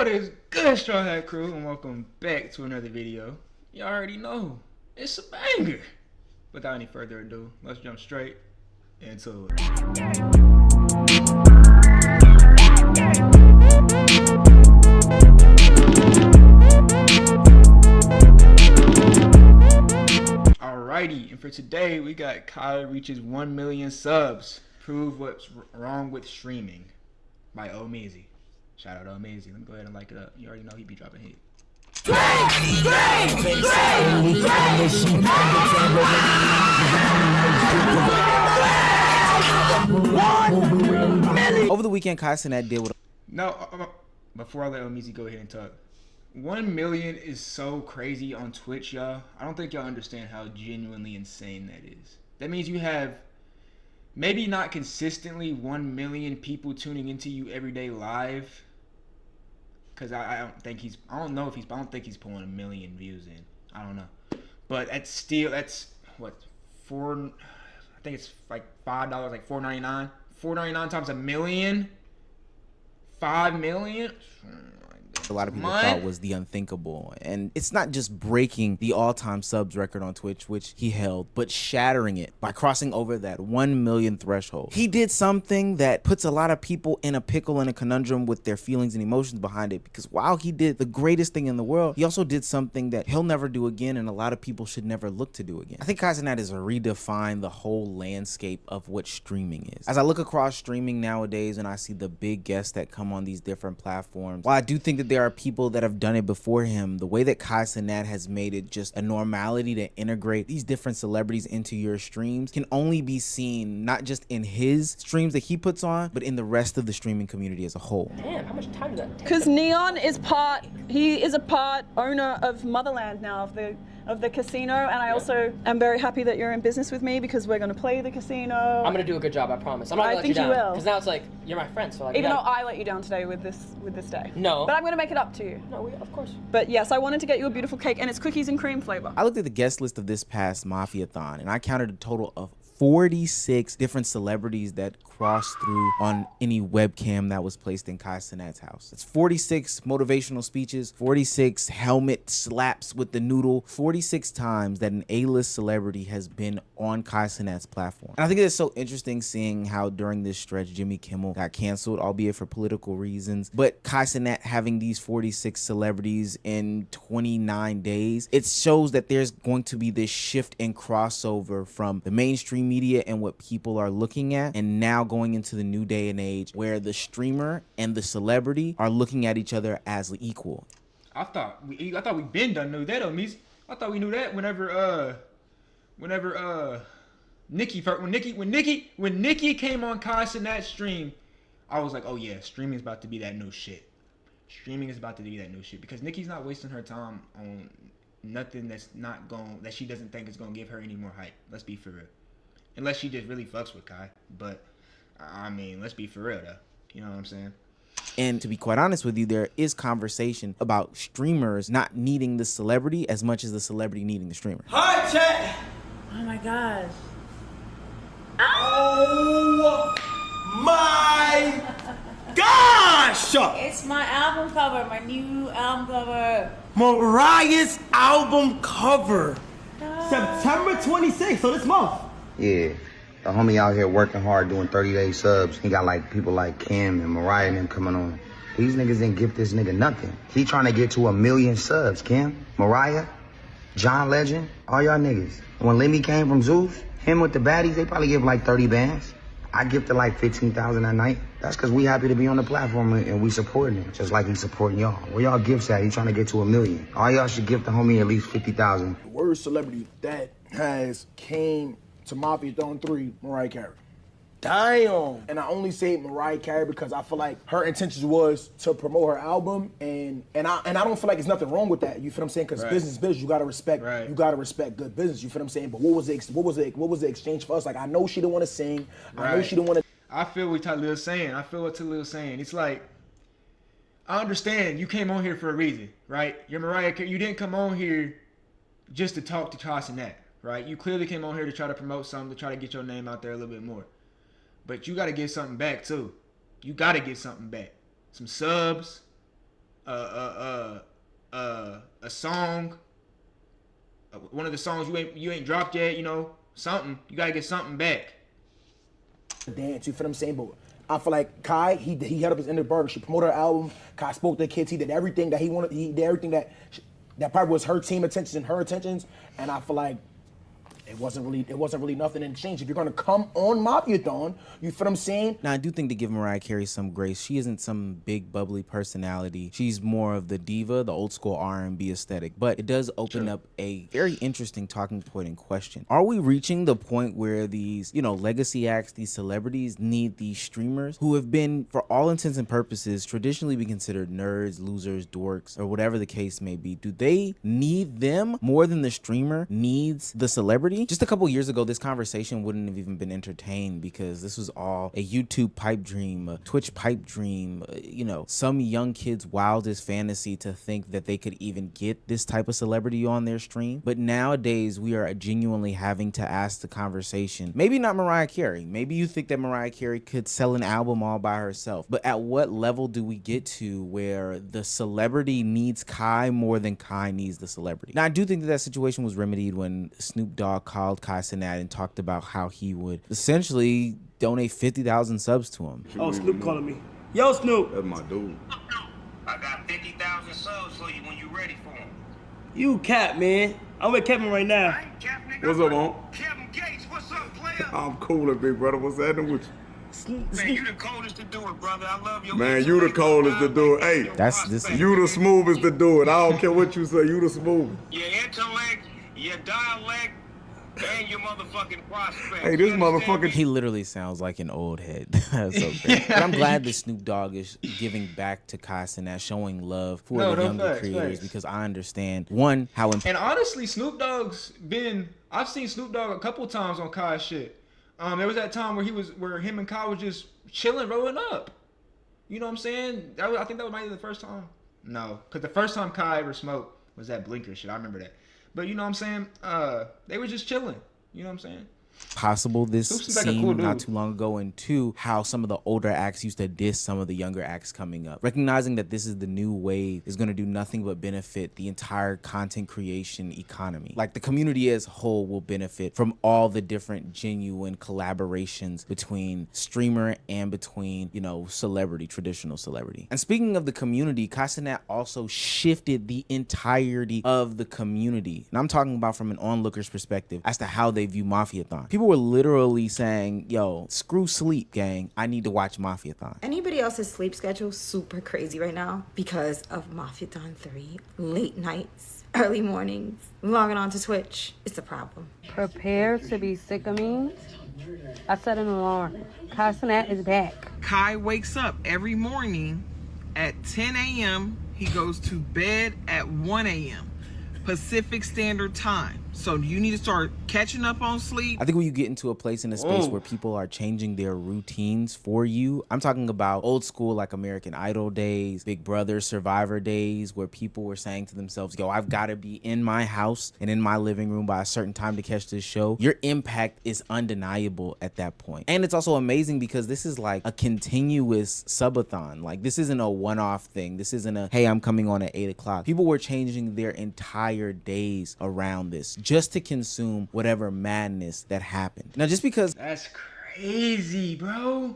What is good, Straw Hat Crew, and welcome back to another video. You already know, it's a banger. Without any further ado, let's jump straight into it. Alrighty, and for today, we got Kai reaches 1 million subs. Prove what's wrong with streaming by Omeezy. Shout out to Omeezy. Let me go ahead and like it up. You already know he be dropping heat. Over the weekend, Kai Cenat did what. No, before I let Omeezy go ahead and talk, 1 million is so crazy on Twitch, y'all. I don't think y'all understand how genuinely insane that is. That means you have maybe not consistently 1 million people tuning into you every day live. Cause I don't think I don't think he's pulling 1 million views in. I don't know, but that's what I think it's like $5, like $4.99. $4.99 times 1 million, 5 million. A lot of people thought was the unthinkable, and it's not just breaking the all-time subs record on Twitch, which he held, but shattering it by crossing over that 1 million threshold. He did something that puts a lot of people in a pickle and a conundrum with their feelings and emotions behind it, because while he did the greatest thing in the world, he also did something that he'll never do again, and a lot of people should never look to do again. I think Kai Cenat has redefined the whole landscape of what streaming is. As I look across streaming nowadays and I see the big guests that come on these different platforms, while I do think that there are people that have done it before him, the way that Kai Cenat has made it just a normality to integrate these different celebrities into your streams can only be seen not just in his streams that he puts on, but in the rest of the streaming community as a whole. Damn, how much time does that take? Because Neon is he is a part owner of Motherland now, of the casino, and I also am very happy that you're in business with me because we're gonna play the casino. I'm gonna do a good job, I promise. I'm not gonna let you down. I think you will. Because now it's like, you're my friend, so like, even though I let you down today with this day. No. But I'm gonna make it up to you. No, of course. But yes, I wanted to get you a beautiful cake, and it's cookies and cream flavor. I looked at the guest list of this past Mafia-thon, and I counted a total of 46 different celebrities that crossed through on any webcam that was placed in Kai Cenat's house. It's 46 motivational speeches, 46 helmet slaps with the noodle, 46 times that an A-list celebrity has been on Kai Cenat's platform. And I think it's so interesting seeing how during this stretch Jimmy Kimmel got canceled, albeit for political reasons, but Kai Cenat having these 46 celebrities in 29 days, it shows that there's going to be this shift and crossover from the mainstream media and what people are looking at, and now going into the new day and age where the streamer and the celebrity are looking at each other as equal. I thought we been done knew that, Omeezy. I thought we knew that whenever when Nikki came on Kai Cenat's stream, I was like, oh yeah, streaming is about to be that new shit. Streaming is about to be that new shit because Nikki's not wasting her time on nothing that she doesn't think is gonna give her any more hype. Let's be for real. Unless she just really fucks with Kai, but I mean, let's be for real though. You know what I'm saying? And to be quite honest with you, there is conversation about streamers not needing the celebrity as much as the celebrity needing the streamer. Hi, chat. Oh my gosh. Oh my gosh! It's my album cover, my new album cover. Mariah's album cover. September 26th, so this month. Yeah, the homie out here working hard doing 30-day subs. He got like people like Kim and Mariah and them coming on. These niggas didn't give this nigga nothing. He trying to get to 1 million subs. Kim, Mariah, John Legend, all y'all niggas. When Lemmy came from Zeus, him with the baddies, they probably give like 30 bands. I gifted like 15,000 that night. That's because we happy to be on the platform and we supporting him, just like he's supporting y'all. Where y'all gifts at? He trying to get to 1 million. All y'all should gift the homie at least 50,000. The word celebrity that has came to Mafia-thon 3, Mariah Carey. Damn. And I only say Mariah Carey because I feel like her intentions was to promote her album, and I don't feel like there's nothing wrong with that. You feel what I'm saying? Because business is business. You gotta respect. Right. You gotta respect good business. You feel what I'm saying? But what was the exchange for us? Like, I know she didn't want to sing. Right. I know she didn't want to. I feel what Talil's saying. I feel what Talil's saying. It's like, I understand you came on here for a reason, right? You're Mariah Carey. You didn't come on here just to talk to Kai Cenat, right? You clearly came on here to try to promote something, to try to get your name out there a little bit more. But you got to get something back too. You got to get something back. Some subs, a song, one of the songs you ain't dropped yet, you know, something. You gotta get something back. Dance, you feel what I'm saying? But I feel like Kai, he held up his end of the bargain. She promoted her album. Kai spoke to the kids. He did everything that he wanted. He did everything that probably was her team attentions and her attentions. And I feel like it wasn't really nothing in exchange. If you're gonna come on Mafiathon, you feel what I'm saying? Now I do think to give Mariah Carey some grace, she isn't some big bubbly personality. She's more of the diva, the old school R&B aesthetic. But it does open up a very interesting talking point in question. Are we reaching the point where these, you know, legacy acts, these celebrities need these streamers who have been, for all intents and purposes, traditionally be considered nerds, losers, dorks, or whatever the case may be? Do they need them more than the streamer needs the celebrity? Just a couple years ago, this conversation wouldn't have even been entertained because this was all a YouTube pipe dream, a Twitch pipe dream, you know, some young kid's wildest fantasy to think that they could even get this type of celebrity on their stream. But nowadays, we are genuinely having to ask the conversation, maybe not Mariah Carey. Maybe you think that Mariah Carey could sell an album all by herself. But at what level do we get to where the celebrity needs Kai more than Kai needs the celebrity? Now, I do think that situation was remedied when Snoop Dogg called Kai Cenat and talked about how he would essentially donate 50,000 subs to him. Oh, Snoop calling me. Yo, Snoop. That's my dude. I got 50,000 subs for you when you ready for them. You cap, man. I'm with Kevin right now. I ain't Cap, nigga. What's up, man? Kevin Gates, what's up, player? I'm cooler, big brother. What's happening with you? Man, you the coldest to do it, brother. I love your Man, you the coldest to do it. Hey, you the smoothest to do it. I don't care what you say. You the smooth. Your intellect, your dialect, and your motherfucking prospect. Hey, this motherfucker. He literally sounds like an old head. That's so great. But I'm glad that Snoop Dogg is giving back to Kai Cenat, showing love for the younger creators, because I understand, one, how important. And honestly, Snoop Dogg's been, I've seen Snoop Dogg a couple times on Kai's shit. There was that time where him and Kai was just chilling, rolling up. You know what I'm saying? I think that was maybe the first time. No, because the first time Kai ever smoked was that Blinker shit. I remember that. But you know what I'm saying? They were just chilling. You know what I'm saying? Possible this scene not too long ago, and two, how some of the older acts used to diss some of the younger acts coming up. Recognizing that this is the new wave is going to do nothing but benefit the entire content creation economy. Like, the community as a whole will benefit from all the different genuine collaborations between streamer and between, you know, celebrity, traditional celebrity. And speaking of the community, Kai Cenat also shifted the entirety of the community. And I'm talking about from an onlooker's perspective as to how they view Mafiathon. People were literally saying, yo, screw sleep, gang. I need to watch Mafiathon. Anybody else's sleep schedule super crazy right now because of Mafiathon 3, late nights, early mornings, logging on to Twitch. It's a problem. Prepare to be sick of me. I set an alarm. Kai Cenat is back. Kai wakes up every morning at 10 a.m. He goes to bed at 1 a.m. Pacific Standard Time. So you need to start catching up on sleep. I think when you get into a place in a space where people are changing their routines for you, I'm talking about old school, like American Idol days, Big Brother, Survivor days, where people were saying to themselves, yo, I've got to be in my house and in my living room by a certain time to catch this show. Your impact is undeniable at that point. And it's also amazing because this is like a continuous subathon. Like, this isn't a one-off thing. This isn't a, hey, I'm coming on at 8 o'clock. People were changing their entire days around this just to consume whatever madness that happened. Now, just because... That's crazy, bro.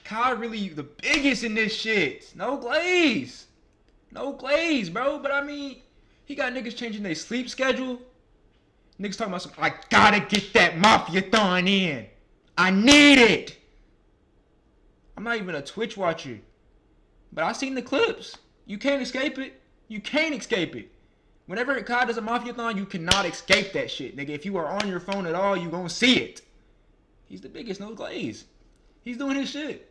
Kai really the biggest in this shit. No glaze. No glaze, bro. But I mean, he got niggas changing their sleep schedule. Niggas talking about some, I gotta get that Mafiathon in. I need it. I'm not even a Twitch watcher. But I seen the clips. You can't escape it. You can't escape it. Whenever Kai does a Mafiathon, you cannot escape that shit, nigga. If you are on your phone at all, you gonna see it. He's the biggest, no glaze. He's doing his shit.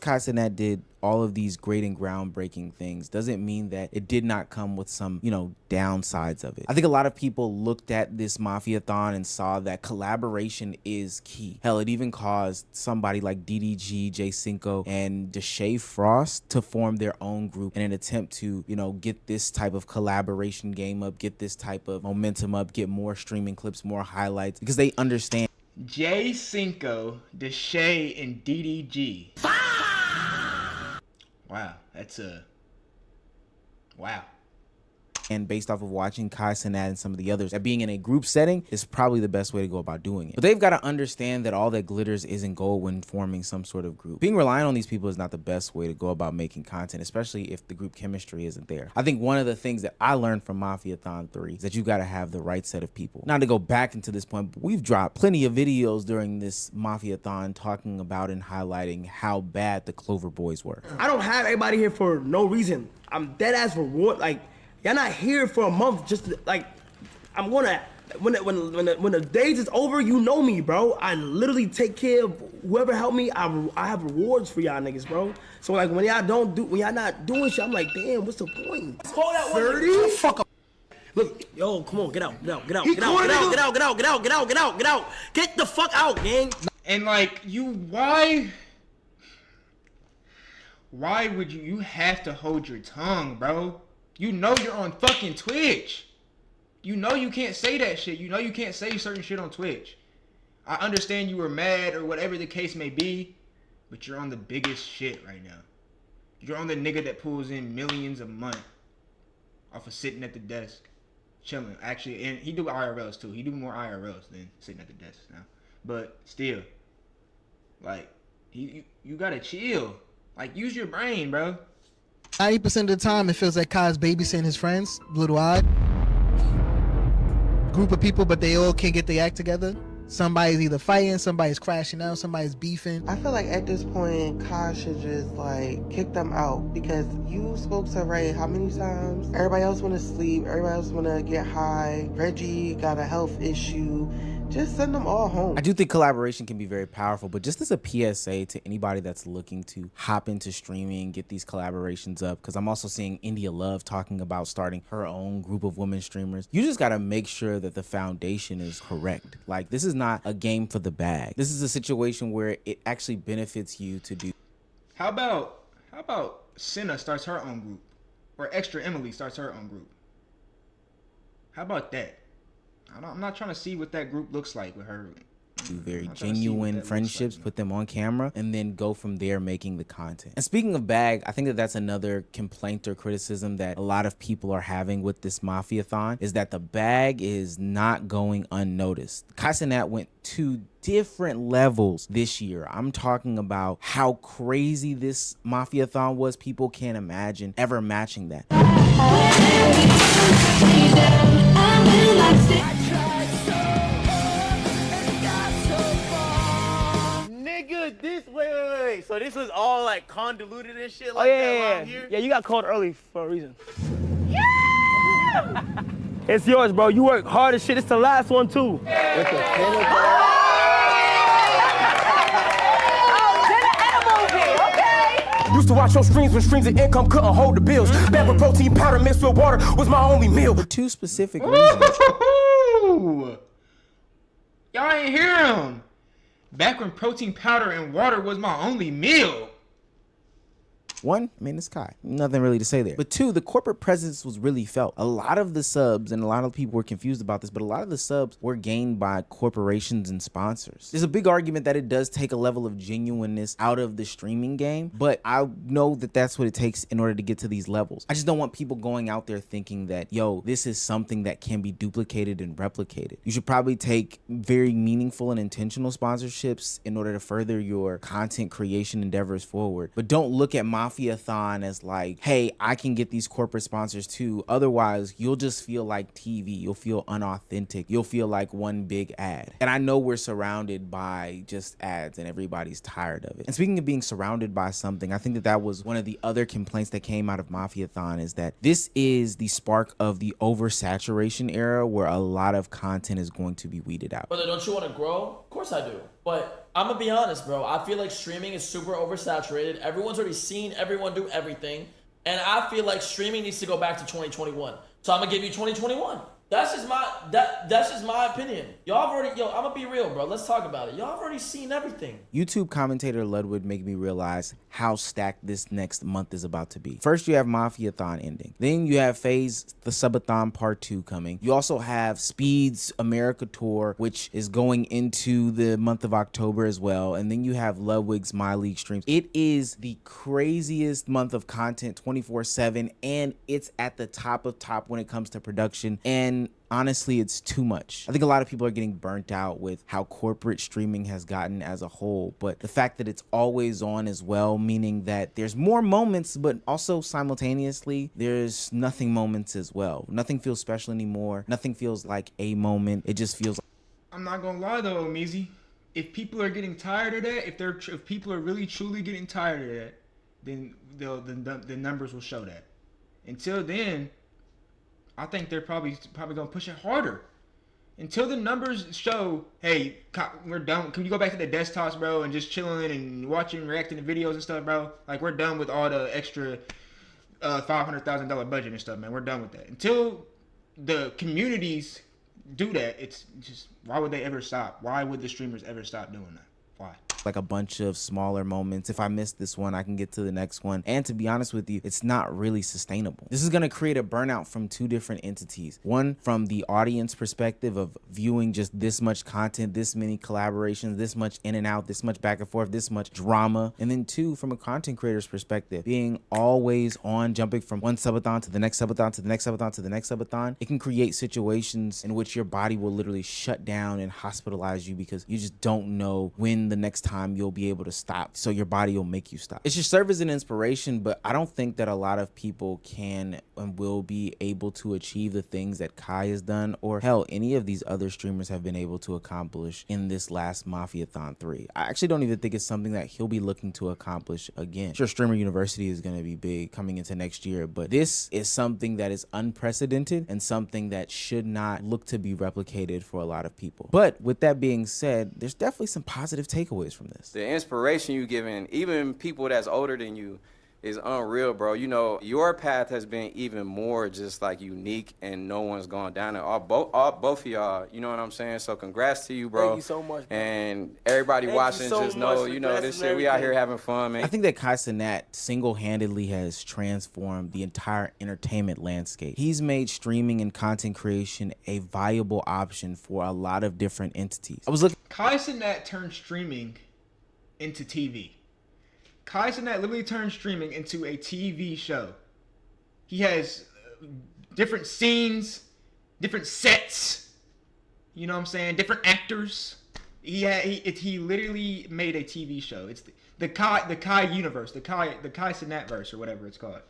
Kai Cenat did all of these great and groundbreaking things doesn't mean that it did not come with some, you know, downsides of it. I think a lot of people looked at this Mafiathon and saw that collaboration is key. Hell, it even caused somebody like DDG, J5, and Deshae Frost to form their own group in an attempt to, you know, get this type of collaboration game up, get this type of momentum up, get more streaming clips, more highlights, because they understand. J5, Deshae, and DDG. Wow, that's Wow. And based off of watching Kai Cenat and some of the others, that being in a group setting is probably the best way to go about doing it. But they've got to understand that all that glitters isn't gold when forming some sort of group. Being reliant on these people is not the best way to go about making content, especially if the group chemistry isn't there. I think one of the things that I learned from Mafiathon 3 is that you got to have the right set of people. Not to go back into this point, but we've dropped plenty of videos during this Mafiathon talking about and highlighting how bad the Clover Boys were. I don't have everybody here for no reason. I'm dead ass reward. Like, y'all not here for a month just to, like, I'm gonna, when the days is over, you know me, bro. I literally take care of whoever helped me. I have rewards for y'all niggas, bro. So like when y'all not doing shit, I'm like, damn, what's the point? Call that 30? Fuck up. Look, yo, come on, get out. Get the fuck out, gang. And like, why would you have to hold your tongue, bro? You know you're on fucking Twitch. You know you can't say that shit. You know you can't say certain shit on Twitch. I understand you were mad or whatever the case may be, but you're on the biggest shit right now. You're on the nigga that pulls in millions a month off of sitting at the desk, chilling. Actually, and he do IRLs too. He do more IRLs than sitting at the desk now. But still, like, you gotta chill. Like, use your brain, bro. 90% of the time, it feels like Kai's babysitting his friends, little odd. Group of people, but they all can't get their act together. Somebody's either fighting, somebody's crashing out, somebody's beefing. I feel like at this point, Kai should just like kick them out because you spoke to Ray how many times? Everybody else want to sleep, everybody else want to get high. Reggie got a health issue. Just send them all home. I do think collaboration can be very powerful, but just as a PSA to anybody that's looking to hop into streaming, get these collaborations up, because I'm also seeing India Love talking about starting her own group of women streamers. You just got to make sure that the foundation is correct. Like, this is not a game for the bag. This is a situation where it actually benefits you to do. How about Senna starts her own group, or Extra Emily starts her own group? How about that? I'm not trying to see what that group looks like with her. Do very genuine friendships, put them on camera, and then go from there making the content. And speaking of bag, I think that that's another complaint or criticism that a lot of people are having with this Mafiathon, is that the bag is not going unnoticed. Kai Cenat went to different levels this year. I'm talking about how crazy this Mafiathon was. People can't imagine ever matching that. Nigga, this wait. So this was all like convoluted and shit like that here? Yeah, you got called early for a reason. Yeah! It's yours, bro. You work hard as shit. It's the last one too. Used to watch your streams when streams of income couldn't hold the bills. Back when protein powder mixed with water was my only meal. For two specific reasons. Y'all ain't hear him. Back when protein powder and water was my only meal. One, I mean, it's Kai. Nothing really to say there. But two, the corporate presence was really felt. A lot of the subs, and a lot of people were confused about this, but a lot of the subs were gained by corporations and sponsors. There's a big argument that it does take a level of genuineness out of the streaming game, but I know that that's what it takes in order to get to these levels. I just don't want people going out there thinking that, yo, this is something that can be duplicated and replicated. You should probably take very meaningful and intentional sponsorships in order to further your content creation endeavors forward. But don't look at Mafiathon as like, hey, I can get these corporate sponsors too. Otherwise, you'll just feel like TV. You'll feel unauthentic. You'll feel like one big ad. And I know we're surrounded by just ads and everybody's tired of it. And speaking of being surrounded by something, I think that that was one of the other complaints that came out of Mafiathon, is that this is the spark of the oversaturation era where a lot of content is going to be weeded out. Brother, don't you want to grow? Of course I do. But I'm gonna be honest, bro. I feel like streaming is super oversaturated. Everyone's already seen everyone do everything. And I feel like streaming needs to go back to 2021. So I'm gonna give you 2021. That's just my opinion. Y'all have already, I'm gonna be real, bro. Let's talk about it. Y'all have already seen everything. YouTube commentator Ludwig make me realize how stacked this next month is about to be. First, you have Mafiathon ending. Then you have FaZe the Subathon Part 2 coming. You also have Speed's America Tour, which is going into the month of October as well. And then you have Ludwig's My League streams. It is the craziest month of content 24/7, and it's at the top of top when it comes to production. And honestly, it's too much. I think a lot of people are getting burnt out with how corporate streaming has gotten as a whole, but the fact that it's always on as well, meaning that there's more moments, but also simultaneously, there's nothing moments as well. Nothing feels special anymore. Nothing feels like a moment. It just feels. I'm not gonna lie though, Meezy. If people are getting tired of that, if people are really truly getting tired of that, then the numbers will show that. Until then, I think they're probably gonna push it harder. Until the numbers show, hey, we're done. Can you go back to the desktops, bro, and just chilling and watching, reacting to videos and stuff, bro? Like, we're done with all the extra $500,000 budget and stuff, man. We're done with that. Until the communities do that, it's just, why would they ever stop? Why would the streamers ever stop doing that? Why? Like a bunch of smaller moments. If I miss this one, I can get to the next one. And to be honest with you, it's not really sustainable. This is going to create a burnout from two different entities. One, from the audience perspective of viewing just this much content, this many collaborations, this much in and out, this much back and forth, this much drama. And then two, from a content creator's perspective, being always on, jumping from one subathon to the next subathon to the next subathon to the next subathon. It can create situations in which your body will literally shut down and hospitalize you because you just don't know when the next time you'll be able to stop, so your body will make you stop. It should serve as an inspiration, but I don't think that a lot of people can and will be able to achieve the things that Kai has done, or hell, any of these other streamers have been able to accomplish in this last Mafiathon 3. I actually don't even think it's something that he'll be looking to accomplish again. Sure, Streamer University is going to be big coming into next year, but this is something that is unprecedented and something that should not look to be replicated for a lot of people. But with that being said, there's definitely some positive takeaways from this. The inspiration you giving, even people that's older than you, is unreal, bro. You know, your path has been even more just like unique, and no one's gone down it. Both of y'all, you know what I'm saying? So congrats to you, bro. Thank you so much, bro. And everybody watching, just know, you know, this shit, we out here having fun, man. I think that Kai Cenat single-handedly has transformed the entire entertainment landscape. He's made streaming and content creation a viable option for a lot of different entities. I was looking. Kai Cenat turned streaming into TV. Kai Cenat literally turned streaming into a TV show. He has different scenes, different sets, you know what I'm saying, different actors. He literally made a TV show. It's the Kai universe, the Kai Cenat verse, or whatever it's called.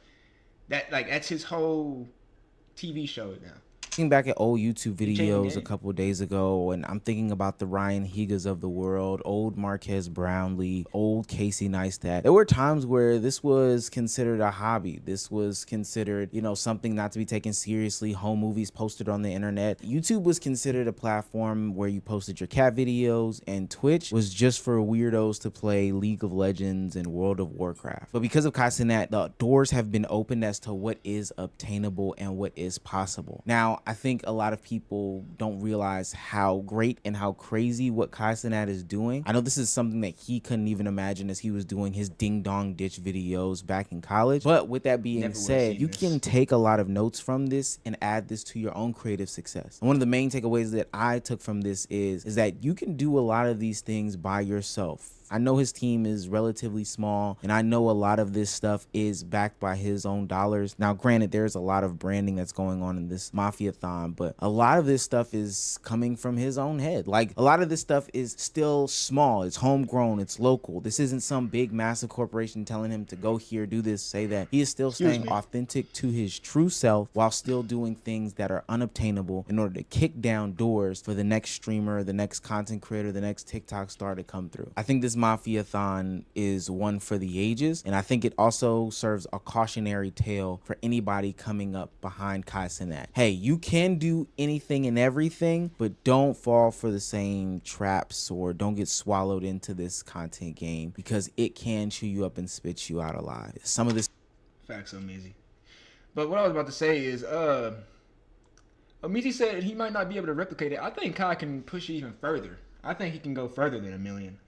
That's his whole TV show now. Looking back at old YouTube videos a couple of days ago, and I'm thinking about the Ryan Higas of the world, old Marquez Brownlee, old Casey Neistat. There were times where this was considered a hobby. This was considered, you know, something not to be taken seriously. Home movies posted on the internet. YouTube was considered a platform where you posted your cat videos, and Twitch was just for weirdos to play League of Legends and World of Warcraft. But because of Kai Cenat, the doors have been opened as to what is obtainable and what is possible. Now, I think a lot of people don't realize how great and how crazy what Kai Cenat is doing. I know this is something that he couldn't even imagine as he was doing his Ding Dong Ditch videos back in college. But with that being said, you can take a lot of notes from this and add this to your own creative success. And one of the main takeaways that I took from this is that you can do a lot of these things by yourself. I know his team is relatively small, and I know a lot of this stuff is backed by his own dollars. Now, granted, there's a lot of branding that's going on in this Mafiathon, but a lot of this stuff is coming from his own head. Like, a lot of this stuff is still small. It's homegrown. It's local. This isn't some big, massive corporation telling him to go here, do this, say that. He is still staying authentic to his true self while still doing things that are unobtainable in order to kick down doors for the next streamer, the next content creator, the next TikTok star to come through. I think this Mafiathon is one for the ages, and I think it also serves a cautionary tale for anybody coming up behind Kai Cenat. Hey, you can do anything and everything, but don't fall for the same traps or don't get swallowed into this content game, because it can chew you up and spit you out alive. Some of this facts so easy. But what I was about to say is Omizi said he might not be able to replicate it. I think Kai can push it even further. I think he can go further than 1 million.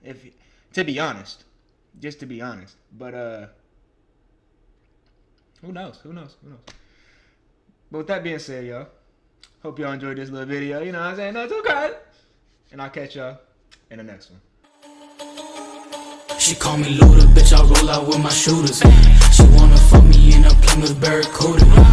To be honest. Just to be honest. But who knows? But with that being said, y'all, hope y'all enjoyed this little video. You know what I'm saying? That's okay. And I'll catch y'all in the next one. She call me Luda, bitch, I roll out with my shooters. She wanna fuck me in a Plymouth Barracuda.